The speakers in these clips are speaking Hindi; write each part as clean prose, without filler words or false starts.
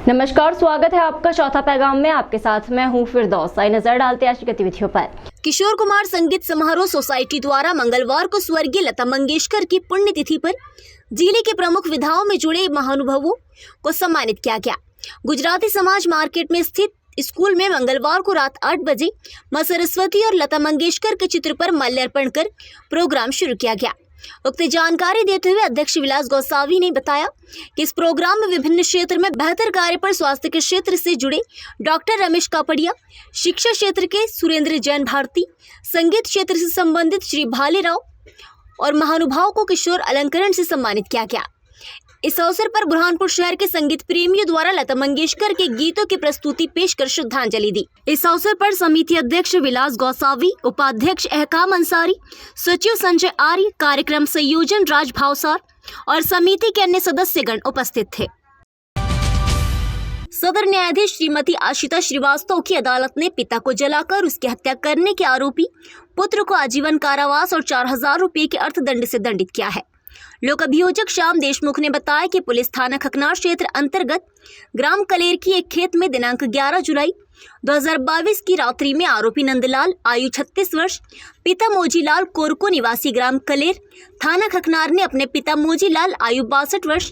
नमस्कार, स्वागत है आपका चौथा पैगाम में। आपके साथ मैं हूं फिरदौस। आइए नजर डालते हैं आज की गतिविधियों पर। किशोर कुमार संगीत समारोह सोसाइटी द्वारा मंगलवार को स्वर्गीय लता मंगेशकर की पुण्यतिथि पर जिले के प्रमुख विधाओं में जुड़े महानुभावों को सम्मानित किया गया। गुजराती समाज मार्केट में स्थित स्कूल में मंगलवार को रात 8 बजे मां सरस्वती और लता मंगेशकर के चित्र पर माल्यार्पण कर प्रोग्राम शुरू किया गया। उक्त जानकारी देते हुए अध्यक्ष विलास गोसावी ने बताया कि इस प्रोग्राम में विभिन्न क्षेत्र में बेहतर कार्य पर स्वास्थ्य के क्षेत्र से जुड़े डॉक्टर रमेश कापड़िया, शिक्षा क्षेत्र के सुरेंद्र जैन भारती, संगीत क्षेत्र से संबंधित श्री भालेराव और महानुभाव को किशोर अलंकरण से सम्मानित किया गया। इस अवसर पर बुरहानपुर शहर के संगीत प्रेमियों द्वारा लता मंगेशकर के गीतों की प्रस्तुति पेश कर श्रद्धांजलि दी। इस अवसर पर समिति अध्यक्ष विलास गोसावी, उपाध्यक्ष अहकाम अंसारी, सचिव संजय आर्य, कार्यक्रम संयोजन राज भावसार और समिति के अन्य सदस्यगण उपस्थित थे। सदर न्यायाधीश श्रीमती आशिता श्रीवास्तव की अदालत ने पिता को जलाकर उसकी हत्या करने के आरोपी पुत्र को आजीवन कारावास और 4000 रुपये के अर्थदंड से दंडित किया है। लोक अभियोजक श्याम देशमुख ने बताया कि पुलिस थाना खकनार क्षेत्र अंतर्गत ग्राम कलेर की एक खेत में दिनांक 11 जुलाई 2022 की रात्रि में आरोपी नंदलाल आयु 36 वर्ष, पिता मोजीलाल कोरको निवासी ग्राम कलेर थाना खकनार ने अपने पिता मोजीलाल आयु 62 वर्ष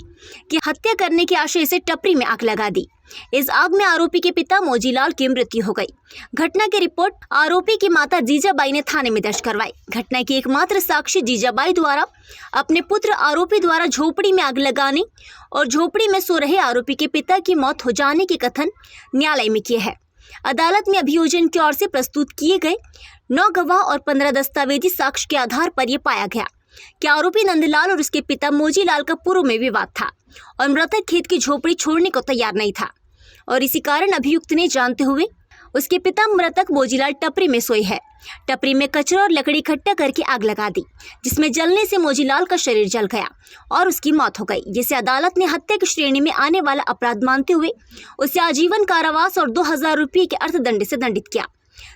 की हत्या करने के आशय से टपरी में आग लगा दी। इस आग में आरोपी के पिता मोजीलाल की मृत्यु हो गई। घटना की रिपोर्ट आरोपी की माता जीजाबाई ने थाने में दर्ज करवाई। घटना की एकमात्र साक्षी जीजाबाई द्वारा अपने पुत्र आरोपी द्वारा झोपड़ी में आग लगाने और झोपड़ी में सो रहे आरोपी के पिता की मौत हो जाने के कथन न्यायालय में किए हैं। अदालत में अभियोजन की ओर से प्रस्तुत किए गए 9 गवाह और 15 दस्तावेजी साक्ष्य के आधार पर यह पाया गया कि आरोपी नंदलाल और उसके पिता मोजीलाल का पूर्व में विवाद था और मृतक खेत की झोपड़ी छोड़ने को तैयार नहीं था और इसी कारण अभियुक्त ने जानते हुए उसके पिता मृतक मोजीलाल टपरी में सोए है। टपरी में कचरा और लकड़ी इकट्ठा करके आग लगा दी, जिसमें जलने से मोजीलाल का शरीर जल गया और उसकी मौत हो गई, जिसे अदालत ने हत्या की श्रेणी में आने वाला अपराध मानते हुए उसे आजीवन कारावास और 2000 रुपये के अर्थदंड से दंडित किया।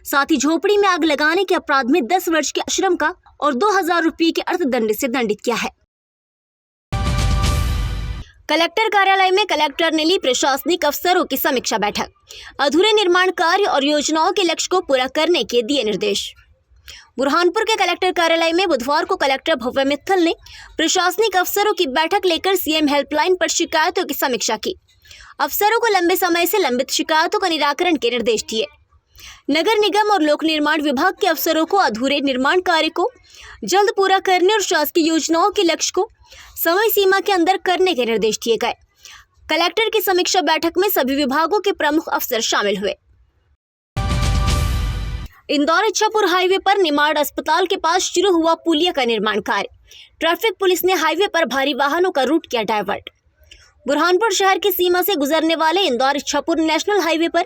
साथ ही झोपड़ी में आग लगाने के अपराध में 10 वर्ष के आश्रम का और 2000 रुपये के अर्थदंड से दंडित किया है। कलेक्टर कार्यालय में कलेक्टर ने ली प्रशासनिक अफसरों की समीक्षा बैठक। अधूरे निर्माण कार्य और योजनाओं के लक्ष्य को पूरा करने के दिए निर्देश। बुरहानपुर के कलेक्टर कार्यालय में बुधवार को कलेक्टर भव्य मित्तल ने प्रशासनिक अफसरों की बैठक लेकर सीएम हेल्पलाइन पर शिकायतों की समीक्षा की। अफसरों को लंबे समय से लंबित शिकायतों का निराकरण के निर्देश दिए। नगर निगम और लोक निर्माण विभाग के अफसरों को अधूरे निर्माण कार्य को जल्द पूरा करने और शासकीय योजनाओं के लक्ष्य को समय सीमा के अंदर करने के निर्देश दिए गए। कलेक्टर की समीक्षा बैठक में सभी विभागों के प्रमुख अफसर शामिल हुए। इंदौर इच्छापुर हाईवे पर निमाड़ अस्पताल के पास शुरू हुआ पुलिया का निर्माण कार्य। ट्रैफिक पुलिस ने हाईवे पर भारी वाहनों का रूट किया डायवर्ट। बुरहानपुर शहर की सीमा से गुजरने वाले इंदौर इच्छापुर नेशनल हाईवे पर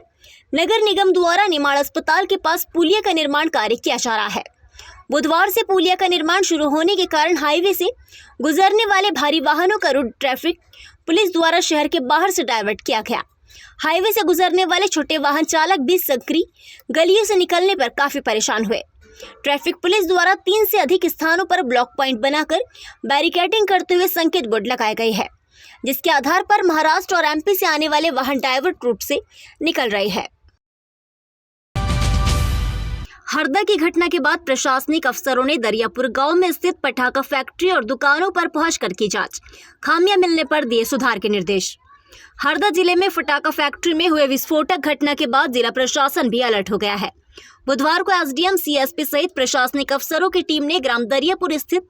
नगर निगम द्वारा निमाड़ अस्पताल के पास पुलिया का निर्माण कार्य किया जा रहा है। बुधवार से पुलिया का निर्माण शुरू होने के कारण हाईवे से गुजरने वाले भारी वाहनों का रूट ट्रैफिक पुलिस द्वारा शहर के बाहर से डायवर्ट किया गया। हाईवे से गुजरने वाले छोटे वाहन चालक भी सकरी गलियों से निकलने पर काफी परेशान हुए। ट्रैफिक पुलिस द्वारा 3 से अधिक स्थानों पर ब्लॉक पॉइंट बनाकर बैरिकेडिंग करते हुए संकेत बोर्ड लगाए गए हैं, जिसके आधार पर महाराष्ट्र और एमपी से आने वाले वाहन डायवर्ट रूट से निकल रहे हैं। हरदा की घटना के बाद प्रशासनिक अफसरों ने दरियापुर गांव में स्थित पटाखा फैक्ट्री और दुकानों पर पहुंचकर की जांच। खामियां मिलने पर दिए सुधार के निर्देश। हरदा जिले में पटाखा फैक्ट्री में हुए विस्फोटक घटना के बाद जिला प्रशासन भी अलर्ट हो गया है। बुधवार को एसडीएम सीएसपी सहित प्रशासनिक अफसरों की टीम ने ग्राम दरियापुर स्थित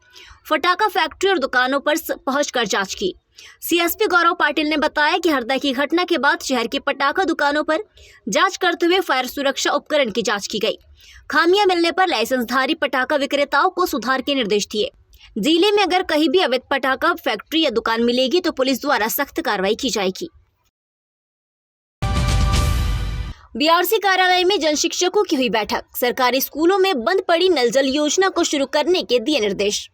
पटाखा फैक्ट्री और दुकानों पर पहुंचकर जांच की। सीएसपी गौरव पाटिल ने बताया कि हरदा की घटना के बाद शहर के पटाखा दुकानों पर जांच करते हुए फायर सुरक्षा उपकरण की जांच की गई। खामियां मिलने पर लाइसेंसधारी पटाखा विक्रेताओं को सुधार के निर्देश दिए। जिले में अगर कहीं भी अवैध पटाखा फैक्ट्री या दुकान मिलेगी तो पुलिस द्वारा सख्त कार्रवाई की जाएगी। बीआरसी कार्यालय में जन शिक्षकों की हुई बैठक। सरकारी स्कूलों में बंद पड़ी नल जल योजना को शुरू करने के दिए निर्देश।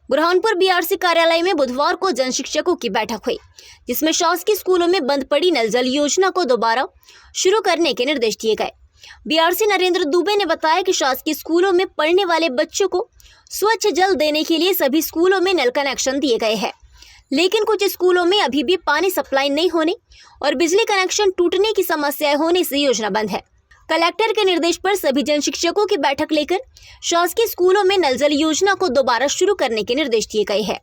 बुरहानपुर बीआरसी कार्यालय में बुधवार को जन शिक्षकों की बैठक हुई, जिसमें शासकीय स्कूलों में बंद पड़ी नल जल योजना को दोबारा शुरू करने के निर्देश दिए गए। बीआरसी नरेंद्र दुबे ने बताया कि शासकीय स्कूलों में पढ़ने वाले बच्चों को स्वच्छ जल देने के लिए सभी स्कूलों में नल कनेक्शन दिए गए हैं, लेकिन कुछ स्कूलों में अभी भी पानी सप्लाई नहीं होने और बिजली कनेक्शन टूटने की समस्या होने से योजना बंद है। कलेक्टर के निर्देश पर सभी जन शिक्षकों की बैठक लेकर शासकीय स्कूलों में नल जल योजना को दोबारा शुरू करने के निर्देश दिए गए हैं।